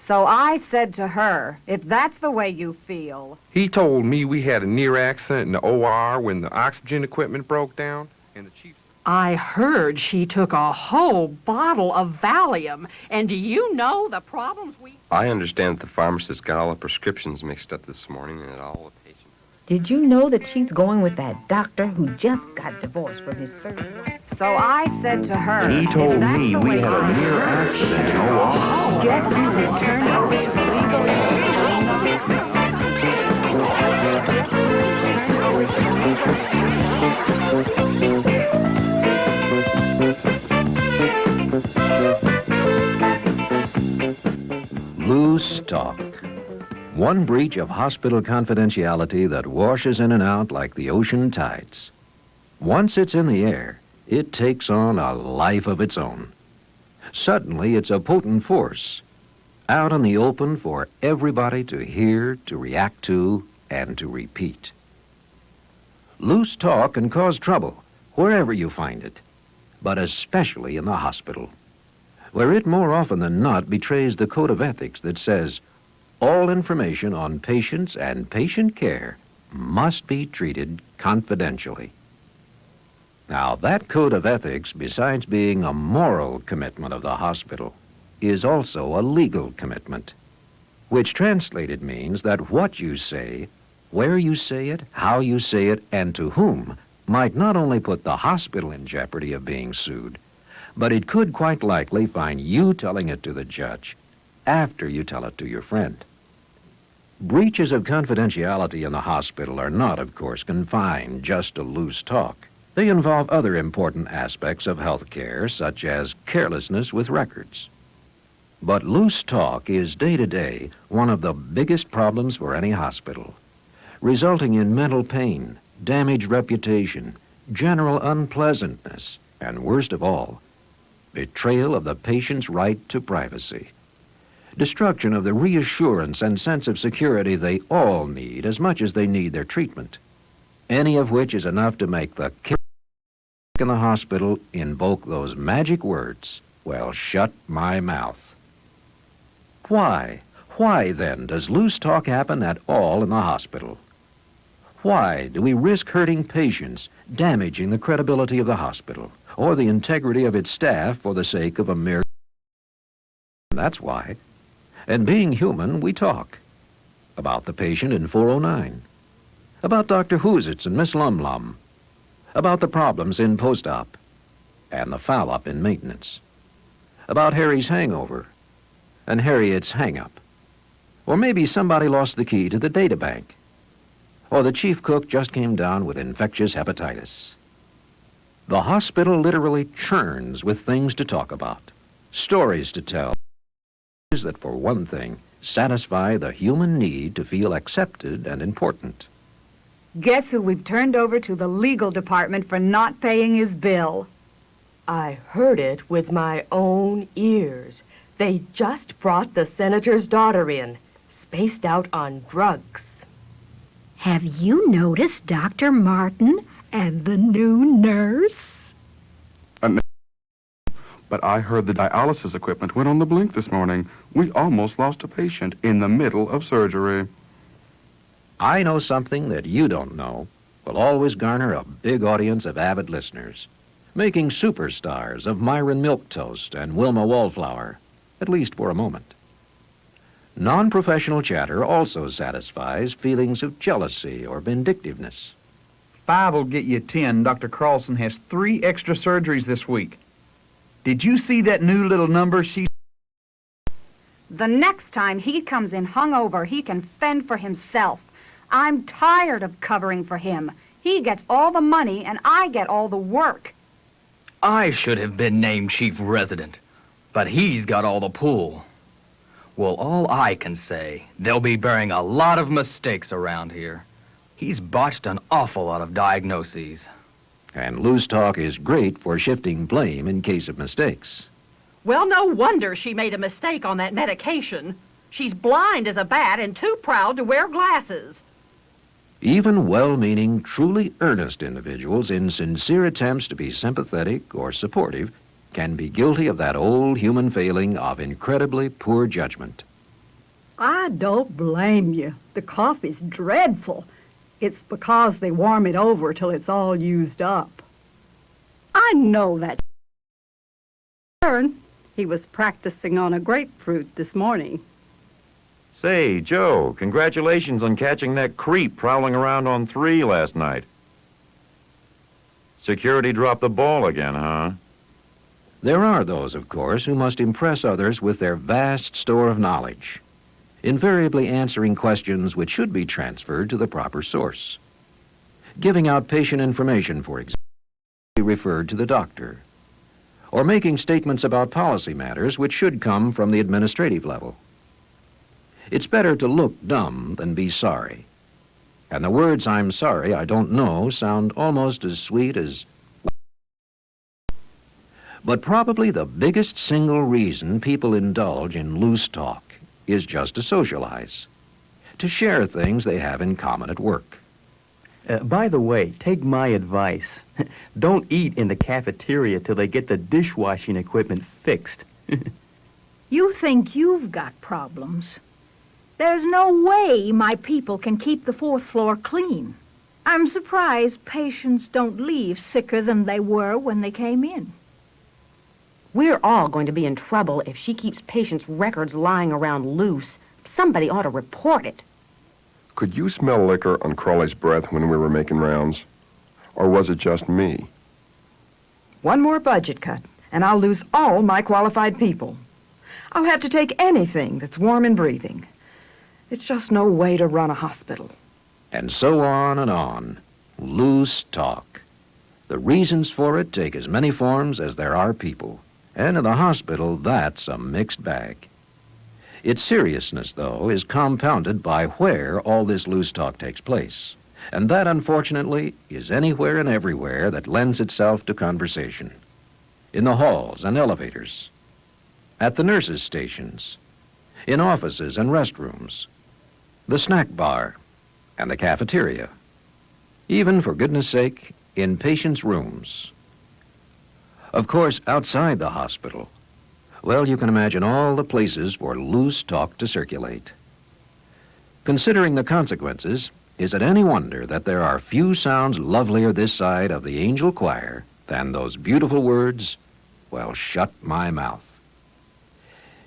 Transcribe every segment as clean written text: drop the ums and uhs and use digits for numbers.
So I said to her, if that's the way you feel... He told me we had a near accident in the OR when the oxygen equipment broke down, and the chief... I heard she took a whole bottle of Valium, and do you know the problems we... I understand that the pharmacist got all the prescriptions mixed up this morning and that all the patients... Did you know that she's going with that doctor who just got divorced from his third wife? So I said to her... He told me we had a near accident in OR. Guess who would turn over to the Loose talk. One breach of hospital confidentiality that washes in and out like the ocean tides. Once it's in the air, it takes on a life of its own. Suddenly, it's a potent force, out in the open for everybody to hear, to react to, and to repeat. Loose talk can cause trouble wherever you find it, but especially in the hospital, where it more often than not betrays the code of ethics that says all information on patients and patient care must be treated confidentially. Now, that code of ethics, besides being a moral commitment of the hospital, is also a legal commitment, which translated means that what you say, where you say it, how you say it, and to whom might not only put the hospital in jeopardy of being sued, but it could quite likely find you telling it to the judge after you tell it to your friend. Breaches of confidentiality in the hospital are not, of course, confined just to loose talk. They involve other important aspects of health care, such as carelessness with records. But loose talk is day-to-day one of the biggest problems for any hospital, resulting in mental pain, damaged reputation, general unpleasantness, and worst of all, betrayal of the patient's right to privacy. Destruction of the reassurance and sense of security they all need as much as they need their treatment, any of which is enough to make the care in the hospital invoke those magic words, "Well, shut my mouth." Why? Why, then, does loose talk happen at all in the hospital? Why do we risk hurting patients, damaging the credibility of the hospital, or the integrity of its staff for the sake of a mere... That's why. And being human, we talk. About the patient in 409. About Dr. Hoositz and Miss Lum Lum. About the problems in post-op. And the foul-up in maintenance. About Harry's hangover. And Harriet's hang-up. Or maybe somebody lost the key to the data bank. Or the chief cook just came down with infectious hepatitis. The hospital literally churns with things to talk about, stories to tell, that, for one thing, satisfy the human need to feel accepted and important. Guess who we've turned over to the legal department for not paying his bill? I heard it with my own ears. They just brought the senator's daughter in, spaced out on drugs. Have you noticed Dr. Martin and the new nurse? But I heard the dialysis equipment went on the blink this morning. We almost lost a patient in the middle of surgery. I know something that you don't know will always garner a big audience of avid listeners, making superstars of Myron Milquetoast and Wilma Wallflower, at least for a moment. Non-professional chatter also satisfies feelings of jealousy or vindictiveness. 5 will get you 10. Dr. Carlson has 3 extra surgeries this week. Did you see that new little number she... The next time he comes in hungover, he can fend for himself. I'm tired of covering for him. He gets all the money, and I get all the work. I should have been named chief resident, but he's got all the pull. Well, all I can say, they'll be bearing a lot of mistakes around here. He's botched an awful lot of diagnoses. And loose talk is great for shifting blame in case of mistakes. Well, no wonder she made a mistake on that medication. She's blind as a bat and too proud to wear glasses. Even well-meaning, truly earnest individuals in sincere attempts to be sympathetic or supportive can be guilty of that old human failing of incredibly poor judgment. I don't blame you. The coffee's dreadful. It's because they warm it over till it's all used up. I know that. He was practicing on a grapefruit this morning. Say, Joe, congratulations on catching that creep prowling around on 3 last night. Security dropped the ball again, huh? There are those, of course, who must impress others with their vast store of knowledge, invariably answering questions which should be transferred to the proper source. Giving out patient information, for example, referred to the doctor, or making statements about policy matters which should come from the administrative level. It's better to look dumb than be sorry. And the words, "I'm sorry, I don't know," sound almost as sweet as... But probably the biggest single reason people indulge in loose talk is just to socialize, to share things they have in common at work. By the way, take my advice. Don't eat in the cafeteria till they get the dishwashing equipment fixed. You think you've got problems. There's no way my people can keep the 4th floor clean. I'm surprised patients don't leave sicker than they were when they came in. We're all going to be in trouble if she keeps patients' records lying around loose. Somebody ought to report it. Could you smell liquor on Crawley's breath when we were making rounds? Or was it just me? One more budget cut, and I'll lose all my qualified people. I'll have to take anything that's warm and breathing. It's just no way to run a hospital. And so on and on. Loose talk. The reasons for it take as many forms as there are people. And in the hospital, that's a mixed bag. Its seriousness, though, is compounded by where all this loose talk takes place. And that, unfortunately, is anywhere and everywhere that lends itself to conversation. In the halls and elevators, at the nurses' stations, in offices and restrooms, the snack bar, and the cafeteria. Even, for goodness sake, in patients' rooms. Of course, outside the hospital, well, you can imagine all the places for loose talk to circulate. Considering the consequences, is it any wonder that there are few sounds lovelier this side of the angel choir than those beautiful words, "Well, shut my mouth."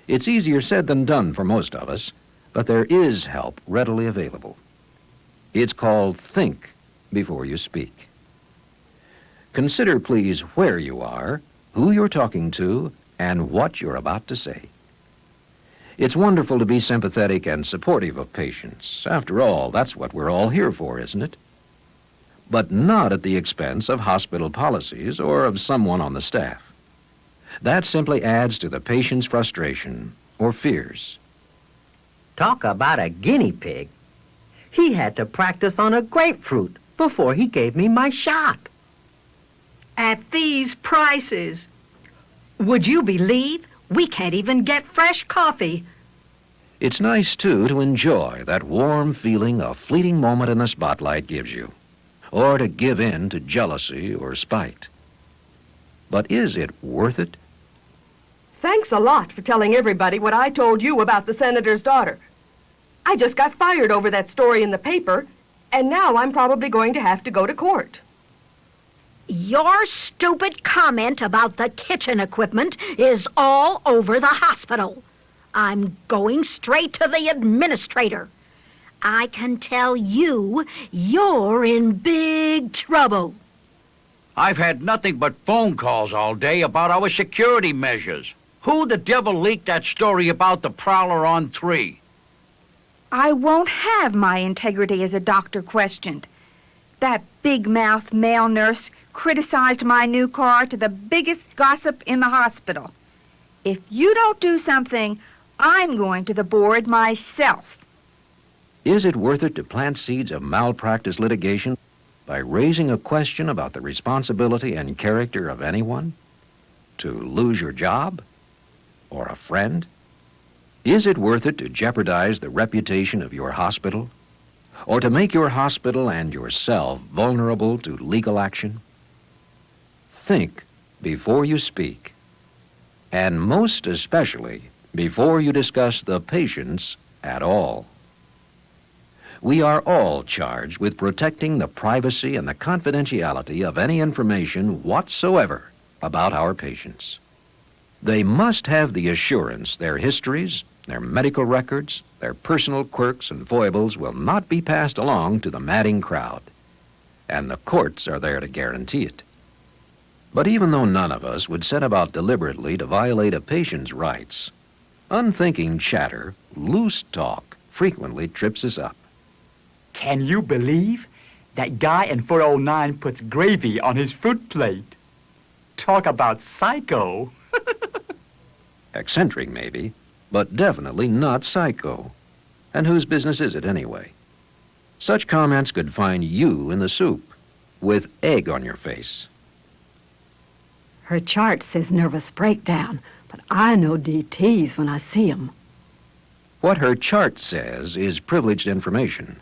It's easier said than done for most of us, but there is help readily available. It's called think before you speak. Consider, please, where you are, who you're talking to, and what you're about to say. It's wonderful to be sympathetic and supportive of patients. After all, that's what we're all here for, isn't it? But not at the expense of hospital policies or of someone on the staff. That simply adds to the patient's frustration or fears. Talk about a guinea pig. He had to practice on a grapefruit before he gave me my shot. At these prices, would you believe we can't even get fresh coffee? It's nice, too, to enjoy that warm feeling a fleeting moment in the spotlight gives you, or to give in to jealousy or spite. But is it worth it? Thanks a lot for telling everybody what I told you about the senator's daughter. I just got fired over that story in the paper, and now I'm probably going to have to go to court. Your stupid comment about the kitchen equipment is all over the hospital. I'm going straight to the administrator. I can tell you, you're in big trouble. I've had nothing but phone calls all day about our security measures. Who the devil leaked that story about the prowler on 3? I won't have my integrity as a doctor questioned. That big-mouthed male nurse criticized my new car to the biggest gossip in the hospital. If you don't do something, I'm going to the board myself. Is it worth it to plant seeds of malpractice litigation by raising a question about the responsibility and character of anyone? To lose your job? Or a friend? Is it worth it to jeopardize the reputation of your hospital? Or to make your hospital and yourself vulnerable to legal action? Think before you speak, and most especially before you discuss the patients at all. We are all charged with protecting the privacy and the confidentiality of any information whatsoever about our patients. They must have the assurance their histories, their medical records, their personal quirks and foibles will not be passed along to the madding crowd. And the courts are there to guarantee it. But even though none of us would set about deliberately to violate a patient's rights, unthinking chatter, loose talk, frequently trips us up. Can you believe that guy in 409 puts gravy on his fruit plate? Talk about psycho. Eccentric, maybe, but definitely not psycho. And whose business is it anyway? Such comments could find you in the soup, with egg on your face. Her chart says nervous breakdown, but I know DTs when I see 'em. What her chart says is privileged information.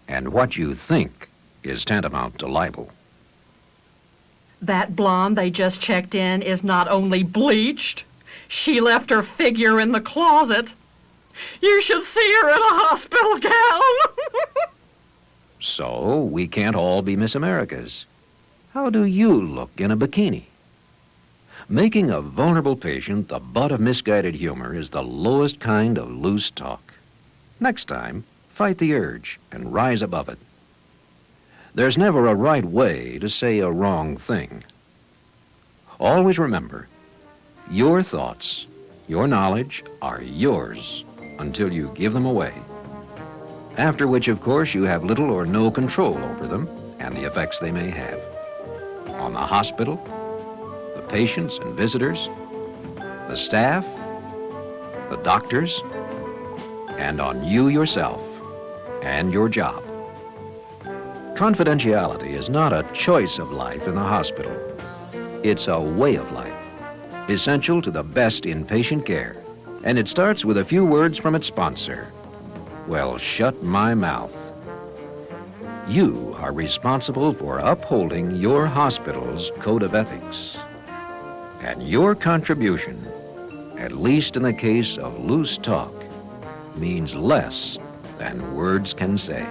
And what you think is tantamount to libel. That blonde they just checked in is not only bleached, she left her figure in the closet. You should see her in a hospital gown. So we can't all be Miss Americas. How do you look in a bikini? Making a vulnerable patient the butt of misguided humor is the lowest kind of loose talk. Next time, fight the urge and rise above it. There's never a right way to say a wrong thing. Always remember, your thoughts, your knowledge are yours until you give them away. After which, of course, you have little or no control over them and the effects they may have. On the hospital, the patients and visitors, the staff, the doctors, and on you yourself and your job. Confidentiality is not a choice of life in the hospital. It's a way of life, essential to the best in patient care. And it starts with a few words from its sponsor. Well, shut my mouth. You are responsible for upholding your hospital's code of ethics. And your contribution, at least in the case of loose talk, means less than words can say.